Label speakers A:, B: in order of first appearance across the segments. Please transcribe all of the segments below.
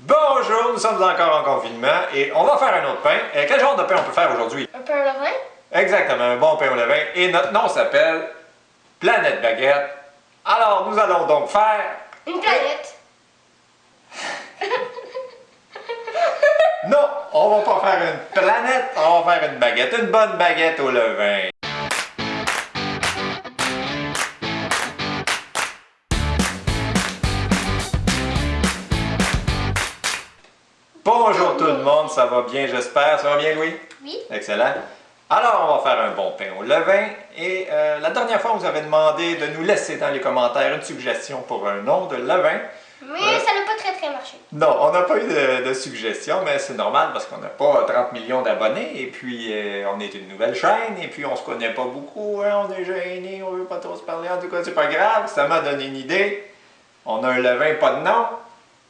A: Bonjour, nous sommes encore en confinement et on va faire un autre pain. Quel genre de pain on peut faire aujourd'hui?
B: Un pain au levain?
A: Exactement, un bon pain au levain. Et notre nom s'appelle Planète Baguette. Alors, nous allons donc faire...
B: Une planète.
A: Non, on va pas faire une planète, on va faire une baguette. Une bonne baguette au levain. Bonjour tout le monde, ça va bien j'espère? Ça va bien Louis?
B: Oui.
A: Excellent. Alors on va faire un bon pain au levain et la dernière fois on vous avait demandé de nous laisser dans les commentaires une suggestion pour un nom de levain.
B: Mais ça n'a pas très marché.
A: Non, on n'a pas eu de suggestion, mais c'est normal parce qu'on n'a pas 30 millions d'abonnés et puis on est une nouvelle chaîne et puis on se connaît pas beaucoup, hein, on est gênés, on veut pas trop se parler, en tout cas c'est pas grave, ça m'a donné une idée. On a un levain pas de nom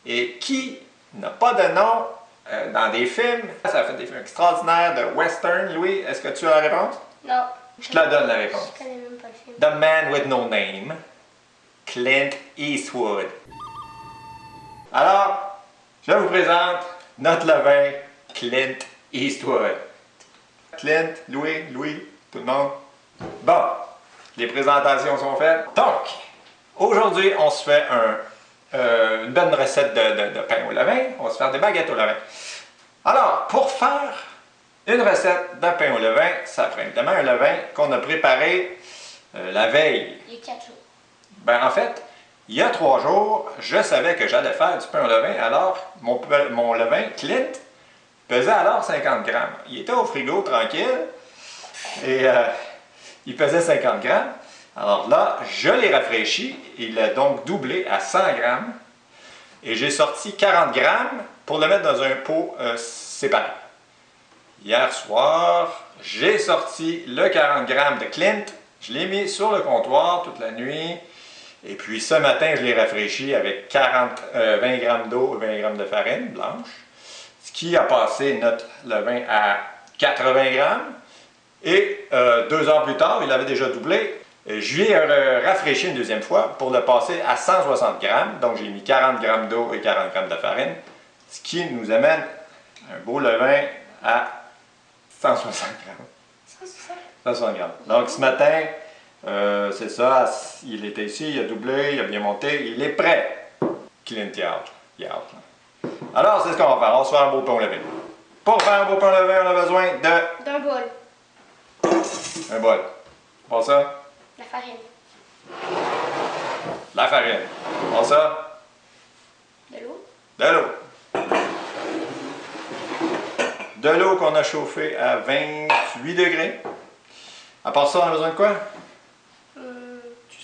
A: et qui n'a pas de nom dans des films? Ça fait des films extraordinaires de western. Louis, est-ce que tu as la réponse?
B: Non.
A: Je te la donne la réponse.
B: Je connais même pas le film.
A: The Man with No Name, Clint Eastwood. Alors, je vous présente notre levain, Clint Eastwood. Clint, Louis, tout le monde. Bon, les présentations sont faites. Donc, aujourd'hui, on se fait une bonne recette de pain au levain. On va se faire des baguettes au levain. Alors, pour faire une recette de pain au levain, ça prend évidemment un levain qu'on a préparé la veille.
B: Il y a 4 jours.
A: Ben, en fait, il y a 3 jours, je savais que j'allais faire du pain au levain, alors mon levain, Clint, pesait alors 50 grammes. Il était au frigo tranquille et il pesait 50 grammes. Alors là, je l'ai rafraîchi, il a donc doublé à 100 grammes et j'ai sorti 40 grammes pour le mettre dans un pot séparé. Hier soir, j'ai sorti le 40 grammes de Clint, je l'ai mis sur le comptoir toute la nuit. Et puis ce matin, je l'ai rafraîchi avec 20 grammes d'eau et 20 grammes de farine blanche, ce qui a passé notre levain à 80 grammes. Et 2 heures plus tard, il avait déjà doublé. Je lui ai rafraîchi une deuxième fois pour le passer à 160 grammes. Donc j'ai mis 40 grammes d'eau et 40 grammes de farine, ce qui nous amène un beau levain à 160 grammes. 160 grammes. Donc ce matin... c'est ça, il était ici, il a doublé, il a bien monté, il est prêt. Clint Eastwood. Alors, c'est ce qu'on va faire, on va se faire un beau pain au levain. Pour faire un beau pain au levain, on a besoin
B: D'un bol.
A: un bol. Pour ça,
B: La farine.
A: la farine. Pour ça,
B: De l'eau.
A: de l'eau. De l'eau qu'on a chauffée à 28 degrés. À part ça, on a besoin de quoi?
B: Du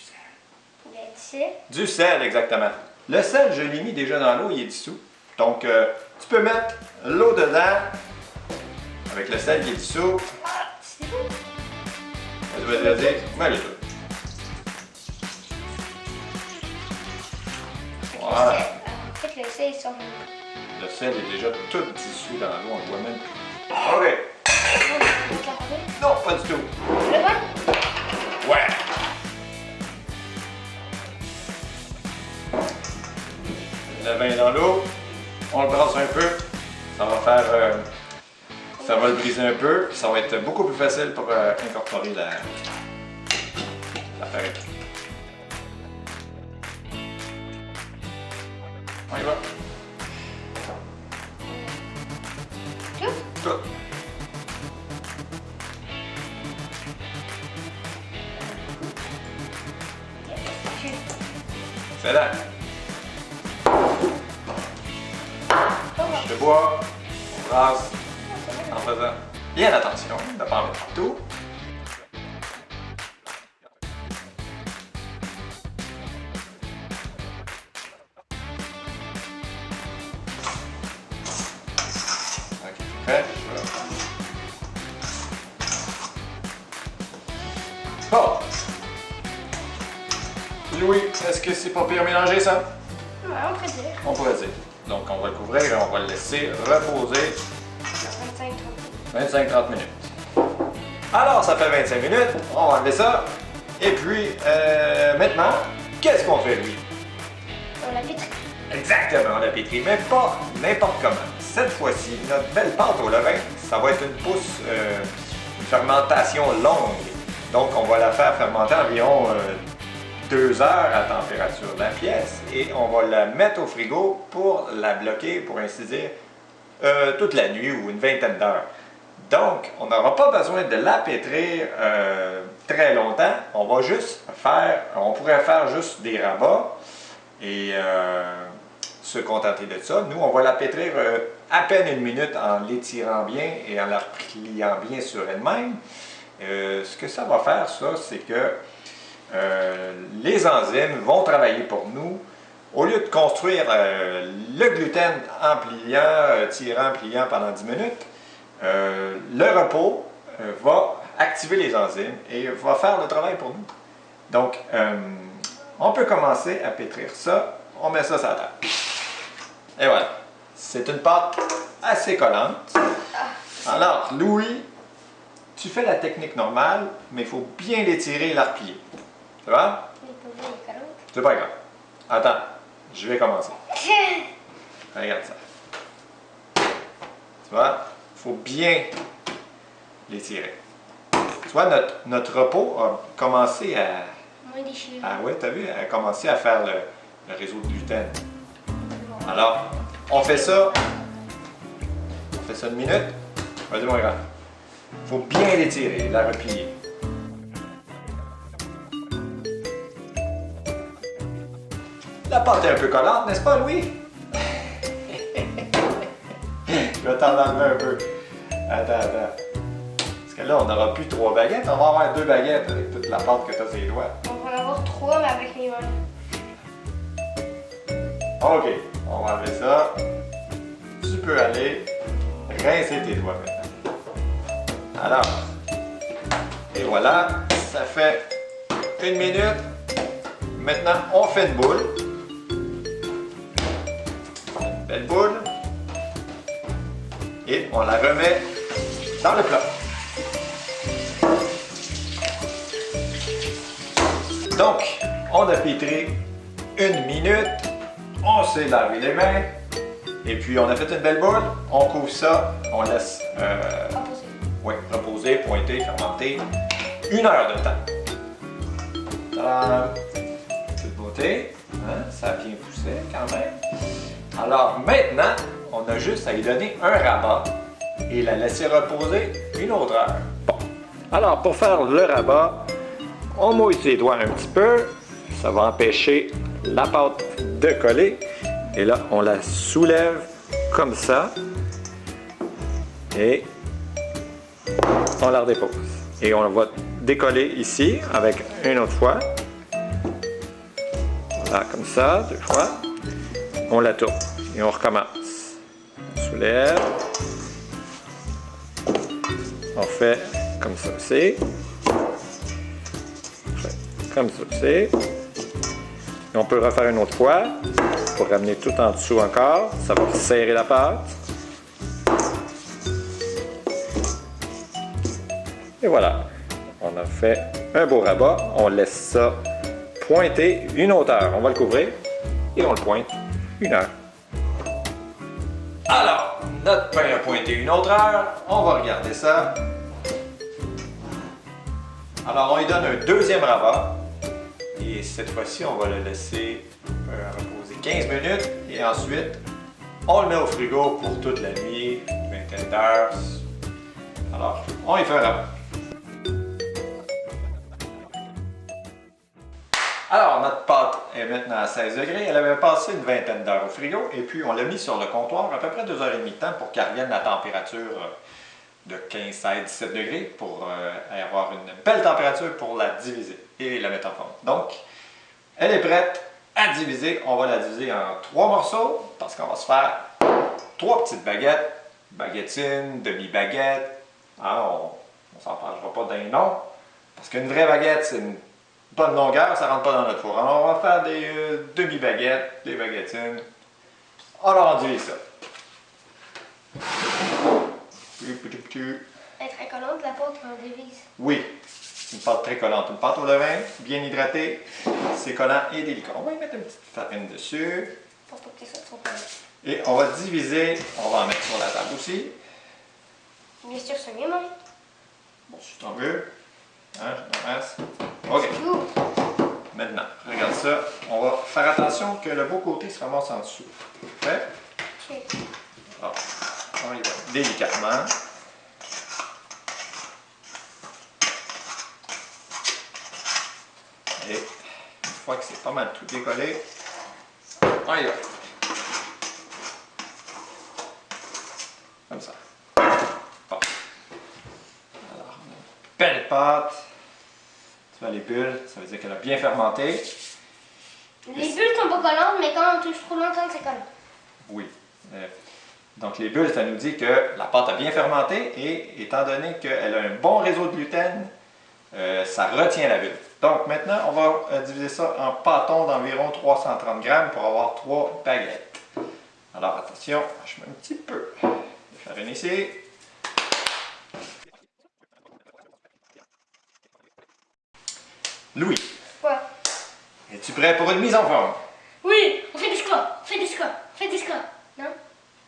B: sel.
A: Du sel, exactement. Le sel, je l'ai mis déjà dans l'eau, il est dissous. Donc, tu peux mettre l'eau dedans, avec le sel qui est dissous.
B: Ah, c'est bon.
A: Vas-y. Mets-le tout. Voilà.
B: En fait, le sel, ils sont...
A: Le sel est déjà tout dissous dans l'eau, on le voit même plus. OK. Non, pas du tout.
B: Le bol?
A: Ouais. Le vin dans l'eau, on le brasse un peu, ça va faire, ça va le briser un peu, ça va être beaucoup plus facile pour incorporer la farine. On y va. Tout. C'est là. Je bois, on brasse en faisant bien attention de ne pas en mettre partout. Ok, prêt? Bon. Louis, est-ce que c'est pas pire mélanger ça?
B: Ouais, on peut dire.
A: On pourrait dire. Donc on va le couvrir et on va le laisser reposer 25-30 minutes. Alors ça fait 25 minutes, on va enlever ça. Et puis maintenant, qu'est-ce qu'on fait lui?
B: On la pétrit.
A: Exactement, on l'a pétri, mais pas n'importe comment. Cette fois-ci, notre belle pâte au levain, ça va être une fermentation longue. Donc, on va la faire fermenter environ 2 heures à température de la pièce et on va la mettre au frigo pour la bloquer, pour ainsi dire, toute la nuit ou une vingtaine d'heures. Donc, on n'aura pas besoin de la pétrir très longtemps. On pourrait faire juste des rabats et se contenter de ça. Nous, on va la pétrir à peine 1 minute en l'étirant bien et en la repliant bien sur elle-même. Ce que ça va faire, ça, c'est que les enzymes vont travailler pour nous. Au lieu de construire le gluten en pliant, pliant pendant 10 minutes, le repos va activer les enzymes et va faire le travail pour nous. Donc, on peut commencer à pétrir ça. On met ça sur la table. Et voilà. C'est une pâte assez collante. Alors, Louis, tu fais la technique normale, mais il faut bien l'étirer et la replier. Tu vois? C'est pas grave. Attends, je vais commencer. Regarde ça. Tu vois? Il faut bien l'étirer. Tu vois, notre repos a commencé à... Ah oui, t'as vu? A commencé à faire le réseau de gluten. Alors, on fait ça 1 minute. Vas-y, mon grand. Il faut bien l'étirer, la replier. La pâte est un peu collante, n'est-ce pas, Louis? Je vais t'en enlever un peu. Attends. Parce que là, on n'aura plus 3 baguettes, on va avoir 2 baguettes avec toute la pâte que tu as sur les doigts.
B: On va en avoir 3, mais avec les mains.
A: OK, on va enlever ça. Tu peux aller rincer tes doigts maintenant. Alors, et voilà, ça fait 1 minute. Maintenant, on fait une boule. Une belle boule. Et on la remet dans le plat. Donc, on a pétri 1 minute. On s'est lavé les mains. Et puis, on a fait une belle boule. On couvre ça. On laisse reposer, pointer, fermenter. 1 heure de temps. Tadam! Toute beauté. Hein? Ça a bien poussé quand même. Alors maintenant, on a juste à y donner un rabat et la laisser reposer 1 autre heure. Bon. Alors pour faire le rabat, on mouille ses doigts un petit peu. Ça va empêcher la pâte de coller. Et là, on la soulève comme ça. Et on la redépose. Et on va décoller ici avec une autre fois. Voilà, comme ça, 2 fois. On la tourne et on recommence. On soulève. On fait comme ça aussi. On fait comme ça aussi. Et on peut refaire une autre fois pour ramener tout en dessous encore. Ça va serrer la pâte. Et voilà. On a fait un beau rabat. On laisse ça pointer 1 autre heure. On va le couvrir et on le pointe 1 heure. Alors, notre pain a pointé 1 autre heure. On va regarder ça. Alors, on lui donne un 2e rabat. Et cette fois-ci, on va le laisser reposer 15 minutes. Et ensuite, on le met au frigo pour toute la nuit, une vingtaine d'heures. Alors, on y fait un rabat. Alors, notre pâte est maintenant à 16 degrés. Elle avait passé une vingtaine d'heures au frigo et puis on l'a mis sur le comptoir à peu près 2h30 de temps pour qu'elle revienne à la température de 15, 16, 17 degrés pour avoir une belle température pour la diviser et la mettre en forme. Donc, elle est prête à diviser. On va la diviser en 3 morceaux parce qu'on va se faire 3 petites baguettes, baguettine, demi-baguette. Hein, on s'en parlera pas d'un nom parce qu'une vraie baguette, c'est une bonne longueur, ça ne rentre pas dans notre four. Alors, on va faire des demi-baguettes, des baguettines. Alors, on divise ça.
B: Elle est très collante, la pâte qu'on divise.
A: Oui, c'est une pâte très collante. Une pâte au levain, bien hydratée, c'est collant et délicat. On va y mettre une petite farine dessus.
B: Pour pas que ça soit trop collé.
A: Et on va diviser, on va en mettre sur la table aussi.
B: Bien sûr, c'est mes mains.
A: Bon, si t'en veux. Hein, je ramasse. OK.
B: Ouh.
A: Maintenant, regarde ça. On va faire attention que le beau côté se ramasse en dessous. Prêt?
B: Ok.
A: Alors, on y va délicatement. Et une fois que c'est pas mal tout décollé, on y va. Comme ça. Bon. Alors, belle pâte. Tu vois les bulles, ça veut dire qu'elle a bien fermenté.
B: Les bulles sont pas collantes, mais quand on touche trop longtemps, c'est collant.
A: Oui. Donc les bulles, ça nous dit que la pâte a bien fermenté et étant donné qu'elle a un bon réseau de gluten, ça retient la bulle. Donc maintenant, on va diviser ça en pâtons d'environ 330 grammes pour avoir 3 baguettes. Alors attention, je mets un petit peu de farine ici. Louis,
B: Quoi?
A: es-tu prêt pour une mise en forme?
B: Oui, on fait des squats. On fait des squats. On fait des squats. Non?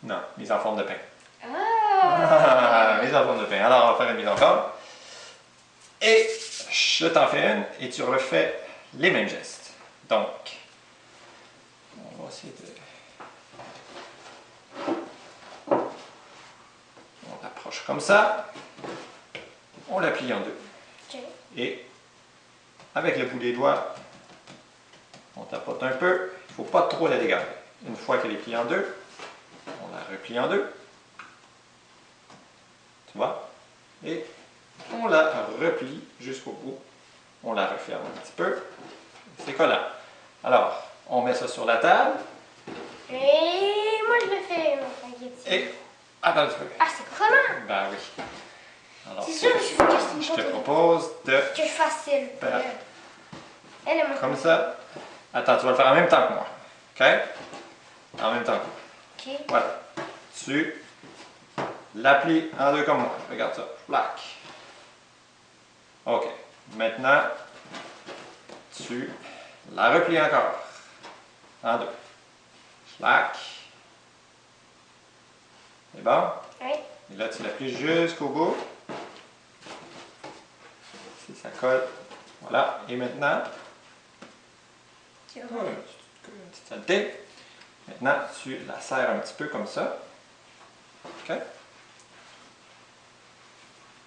A: Non, mise en forme de pain.
B: Ah!
A: Mise en forme de pain. Alors on va faire une mise en forme. Et je t'en fais une et tu refais les mêmes gestes. Donc, on va essayer de... On l'approche comme ça. On la plie en deux.
B: Ok.
A: Et avec le bout des doigts, on tapote un peu. Il ne faut pas trop la dégager. Une fois qu'elle est pliée en deux, on la replie en deux. Tu vois? Et on la replie jusqu'au bout. On la referme un petit peu. C'est collant. Alors, on met ça sur la table.
B: Et moi, je le fais, mon spaghetti.
A: Et attends un petit peu.
B: Ah, c'est collant!
A: Ben oui. Alors,
B: C'est sûr que je veux que c'est
A: je te propose de
B: que je facile.
A: Ben.
B: Elle est
A: comme ça. Attends, tu vas le faire en même temps que moi. OK? En même temps que moi.
B: Ok.
A: Voilà. Tu la plies en deux comme moi. Regarde ça. Flac. OK. Maintenant, tu la replies encore. En deux. Flac. C'est bon?
B: Oui.
A: Et là, tu la plies jusqu'au bout. Si ça colle. Voilà. Et maintenant,
B: Tu
A: une
B: vois.
A: petite saleté. Maintenant, tu la serres un petit peu comme ça. OK?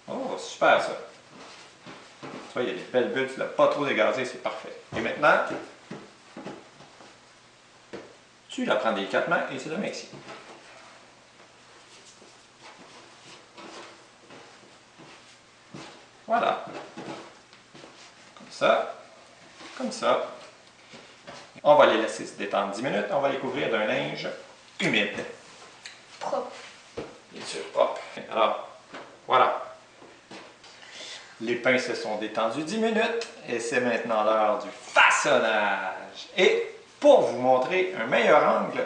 A: Oh, super ça. Tu vois, il y a des belles bulles, tu ne l'as pas trop dégazé, c'est parfait. Et maintenant, tu la prends délicatement et tu la mets ici. Voilà. Comme ça. Comme ça. On va les laisser se détendre 10 minutes. On va les couvrir d'un linge humide.
B: Propre.
A: Bien sûr, propre. Alors, voilà. Les pains se sont détendus 10 minutes et c'est maintenant l'heure du façonnage. Et pour vous montrer un meilleur angle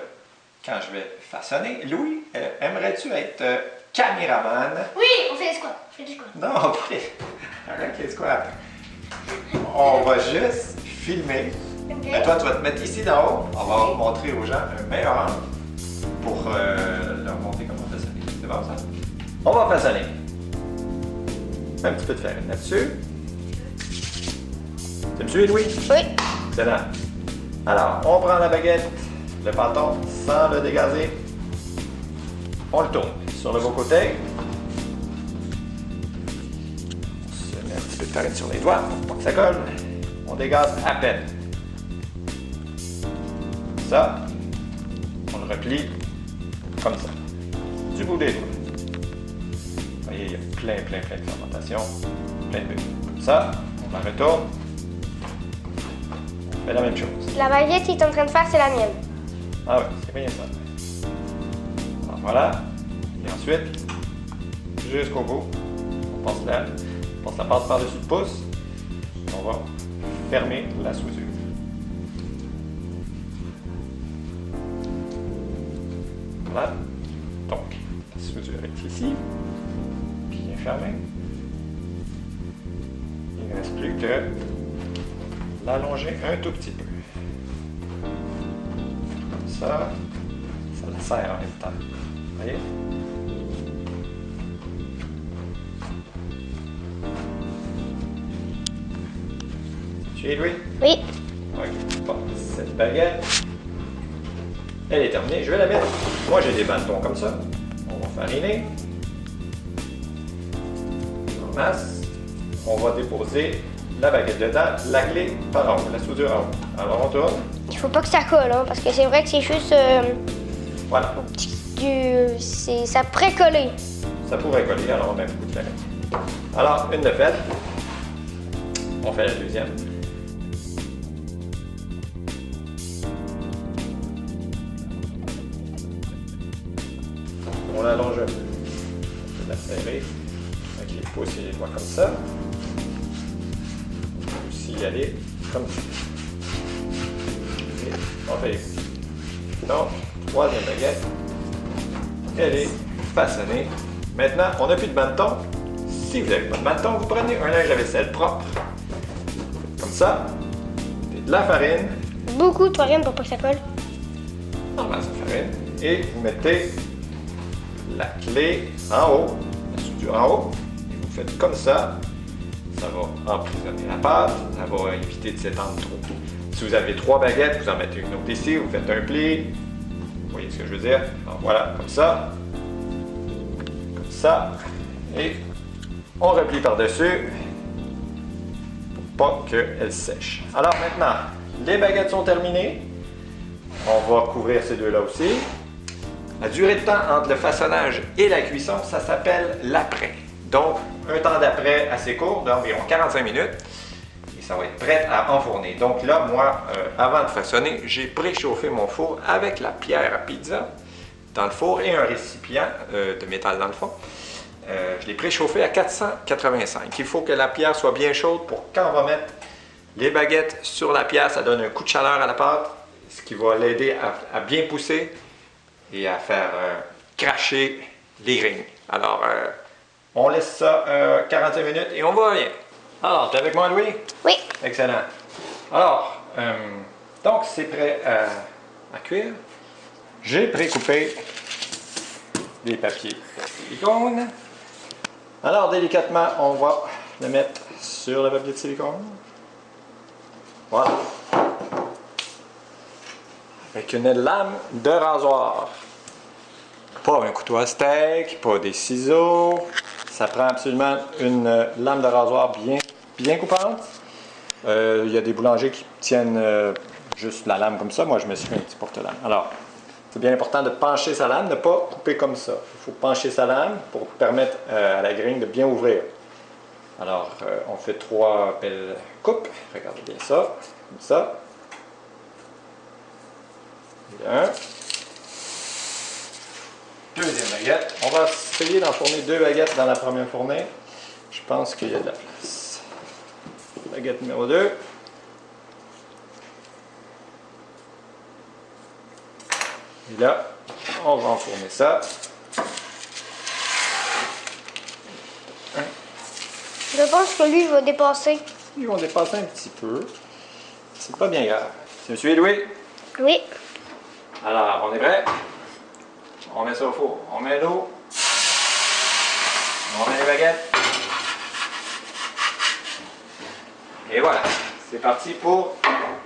A: quand je vais façonner, Louis, aimerais-tu être caméraman?
B: Oui, on fait des squats. On fait des squats.
A: Non, arrête les squats. On va juste filmer.
B: Ok.
A: Mais toi, tu vas te mettre ici d'en haut. On va montrer aux gens un meilleur angle pour leur montrer comment façonner. C'est bon ça? On va façonner. Un petit peu de farine là-dessus. Tu me suis, Louis?
B: Oui.
A: Excellent. Alors, on prend la baguette, le pâton, sans le dégazer. On le tourne sur le beau côté. On se met un petit peu de farine sur les doigts pour pas que ça colle. On dégaze à peine. Ça, on le replie comme ça, du bout des doigts. Vous voyez, il y a plein de fermentation, plein de bulles. Comme ça, on la retourne. On fait la même chose.
B: La baguette qu'il est en train de faire, c'est la mienne.
A: Ah oui, c'est bien ça. Alors voilà. Et ensuite, jusqu'au bout, on passe la pâte par-dessus le pouce. On va fermer la soudure. Voilà. Donc, la soudure est ici. Bien fermée. Il ne reste plus que l'allonger un tout petit peu. Comme ça la serre en même temps. Vous voyez? Chez Louis?
B: Oui.
A: Ok. Bon, cette baguette, elle est terminée. Je vais la mettre. Moi, j'ai des bâtons comme ça. On va fariner. On masse. On va déposer la baguette dedans, la clé par en haut, la soudure en haut. Alors, on tourne.
B: Il faut pas que ça colle, hein, parce que c'est vrai que c'est juste
A: Voilà.
B: ça pré-collé.
A: Ça pourrait coller, alors on met un coup de ferret. Alors, une de faite. On fait la deuxième. On l'allonge un peu. On peut la serrer avec les pouces et les doigts comme ça. On peut aussi y aller comme ça. Et on fait les pouces. Donc, troisième baguette. Elle est façonnée. Maintenant, on n'a plus de bâton. Si vous n'avez pas de bâton, vous prenez un linge à vaisselle propre. Comme ça. Et de la farine.
B: Beaucoup de farine pour pas que ça colle.
A: Normal, ça farine. Et vous mettez la clé en haut, la soudure en haut. Et vous faites comme ça. Ça va emprisonner la pâte. Ça va éviter de s'étendre trop. Si vous avez 3 baguettes, vous en mettez une autre ici. Vous faites un pli. Vous voyez ce que je veux dire? Alors, voilà, comme ça. Comme ça. Et on replie par-dessus pour pas qu'elle sèche. Alors maintenant, les baguettes sont terminées. On va couvrir ces deux-là aussi. La durée de temps entre le façonnage et la cuisson, ça s'appelle l'après. Donc, un temps d'après assez court, d'environ 45 minutes. Et ça va être prêt à enfourner. Donc là, moi, avant de façonner, j'ai préchauffé mon four avec la pierre à pizza dans le four et un récipient de métal dans le fond. Je l'ai préchauffé à 485. Il faut que la pierre soit bien chaude pour quand on va mettre les baguettes sur la pierre, ça donne un coup de chaleur à la pâte, ce qui va l'aider à bien pousser et à faire cracher les graines. Alors, on laisse ça 45 minutes et on va rien. Alors, t'es avec moi, Louis?
B: Oui.
A: Excellent. Alors, donc c'est prêt à cuire. J'ai précoupé des papiers silicone. Alors, délicatement, on va le mettre sur le papier de silicone. Voilà. Avec une lame de rasoir. Pas un couteau à steak, pas des ciseaux. Ça prend absolument une lame de rasoir bien coupante. Il y a des boulangers qui tiennent juste la lame comme ça. Moi, je me suis fait un petit porte-lame. Alors, c'est bien important de pencher sa lame, ne pas couper comme ça. Il faut pencher sa lame pour permettre à la graine de bien ouvrir. Alors, on fait 3 belles coupes. Regardez bien ça, comme ça. Bien. Deuxième baguette. On va essayer d'enfourner 2 baguettes dans la première fournée. Je pense qu'il y a de la place. Baguette numéro 2. Et là, on va enfourner ça.
B: Je pense que lui, il va dépasser.
A: Ils vont dépasser un petit peu. C'est pas bien grave. C'est monsieur Louis?
B: Oui.
A: Alors, on est prêt? On met ça au four. On met l'eau. On met les baguettes. Et voilà. C'est parti pour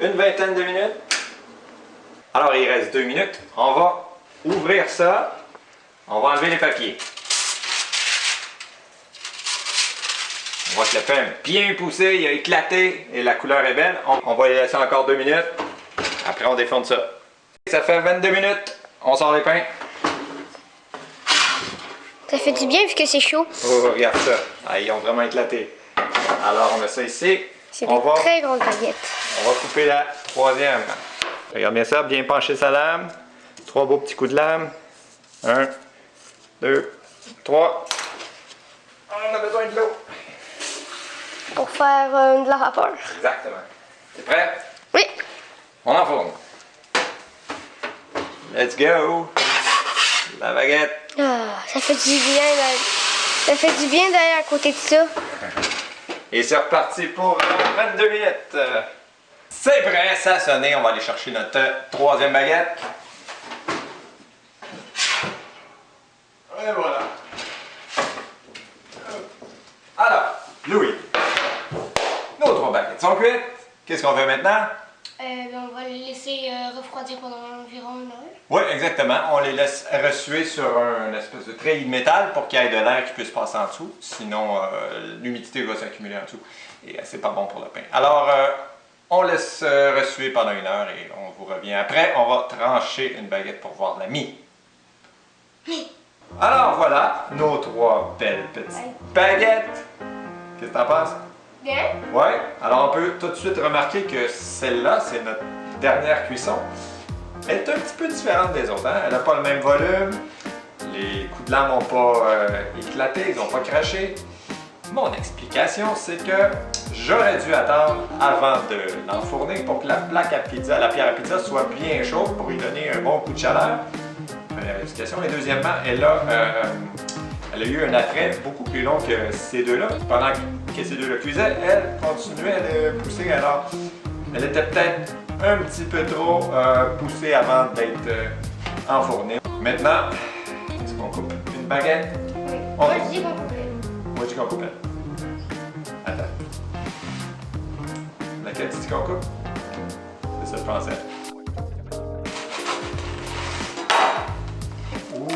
A: une vingtaine de minutes. Alors, il reste 2 minutes. On va ouvrir ça. On va enlever les papiers. On voit que le pain est bien poussé, il a éclaté et la couleur est belle. On va y laisser encore 2 minutes. Après, on défonde ça. Ça fait 22 minutes. On sort les pains.
B: Ça fait du bien vu que c'est chaud.
A: Oh, regarde ça. Ah, ils ont vraiment éclaté. Alors, on met ça ici.
B: C'est des très grosses baguettes.
A: On va couper la troisième. Regarde bien ça, bien pencher sa lame. 3 beaux petits coups de lame. 1, 2, 3. On a besoin de l'eau.
B: Pour faire de la vapeur.
A: Exactement. T'es prêt?
B: Oui.
A: On enfourne. Let's go. La baguette.
B: Ah, ça fait du bien. Ça fait du bien d'aller à côté de ça.
A: Et c'est reparti pour 22 minutes. C'est prêt, ça a sonné. On va aller chercher notre troisième baguette. baguettes sont cuites. Qu'est-ce qu'on fait maintenant?
B: On va les laisser refroidir pendant environ 1 heure.
A: Oui, exactement. On les laisse ressuer sur un espèce de treillis de métal pour qu'il y ait de l'air qui puisse passer en dessous. Sinon, l'humidité va s'accumuler en dessous. Et c'est pas bon pour le pain. Alors, on laisse ressuer pendant 1 heure et on vous revient après. On va trancher une baguette pour voir la mie. Alors voilà, nos 3 belles petites baguettes. Qu'est-ce que t'en penses?
B: Bien.
A: Ouais. Alors on peut tout de suite remarquer que celle-là, c'est notre dernière cuisson. Elle est un petit peu différente des autres. Hein? Elle n'a pas le même volume. Les coups de lame n'ont pas éclaté, ils n'ont pas craché. Mon explication, c'est que j'aurais dû attendre avant de l'enfourner pour que la plaque à pizza, la pierre à pizza soit bien chaude pour lui donner un bon coup de chaleur. Première explication. Et deuxièmement, elle a eu un attrait beaucoup plus long que ces deux-là. Pendant que ces deux-là cuisaient, elle continuait de pousser. Alors, elle était peut-être un petit peu trop poussée avant d'être enfournée. Maintenant, est-ce qu'on coupe une baguette?
B: Oui.
A: On
B: Moi,
A: coupe.
B: je dis qu'on coupe.
A: Moi, je dis qu'on coupe elle. Attends. Laquelle tu dis qu'on coupe? C'est ça, je pensais.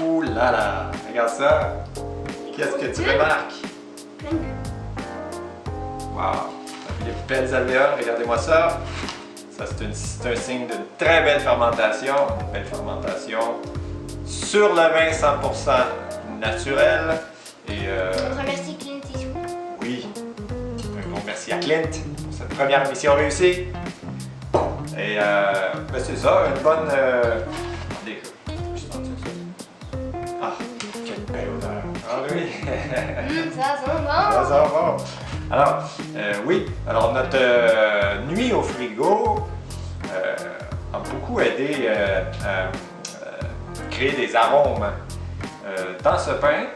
A: Ouh là là! Regarde ça! Qu'est-ce que tu remarques? Wow! Ça fait des belles alvéoles, regardez-moi ça! Ça, c'est un signe d'une très belle fermentation. Une belle fermentation sur le vin 100% naturel. Et
B: On remercie Clint Eastwood.
A: oui, un gros merci à Clint pour cette première mission réussie. Et ben c'est ça, une bonne... Attendez, je sens ça. Ah, quelle belle odeur! Ah oui!
B: Ça sent bon.
A: Ça sent bon! Alors, oui, alors notre nuit au frigo a beaucoup aidé à créer des arômes dans ce pain.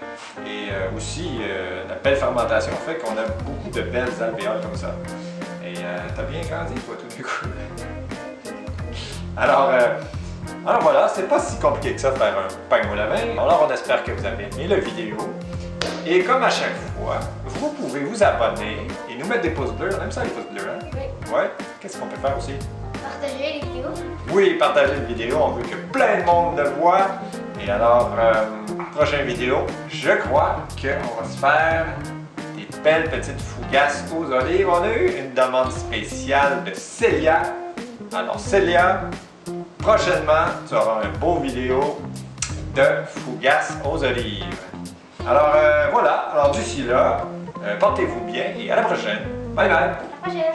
A: Et aussi, la belle fermentation fait qu'on a beaucoup de belles alvéoles comme ça. Et t'as bien grandi, toi, tout d'un coup. Alors voilà, c'est pas si compliqué que ça de faire un pain au levain. Alors on espère que vous avez aimé la vidéo. Et comme à chaque fois, vous pouvez vous abonner et nous mettre des pouces bleus. On aime ça les pouces bleus, hein?
B: Oui.
A: Ouais. Qu'est-ce qu'on peut faire aussi?
B: Partagez les vidéos.
A: Oui, partagez la vidéo. On veut que plein de monde le voit. Et alors, prochaine vidéo, je crois qu'on va se faire des belles petites fougasses aux olives. On a eu une demande spéciale de Célia. Alors Célia, prochainement, tu auras un beau vidéo de fougasses aux olives. Alors voilà, alors d'ici là, portez-vous bien et à la prochaine. Bye bye!
B: À la prochaine.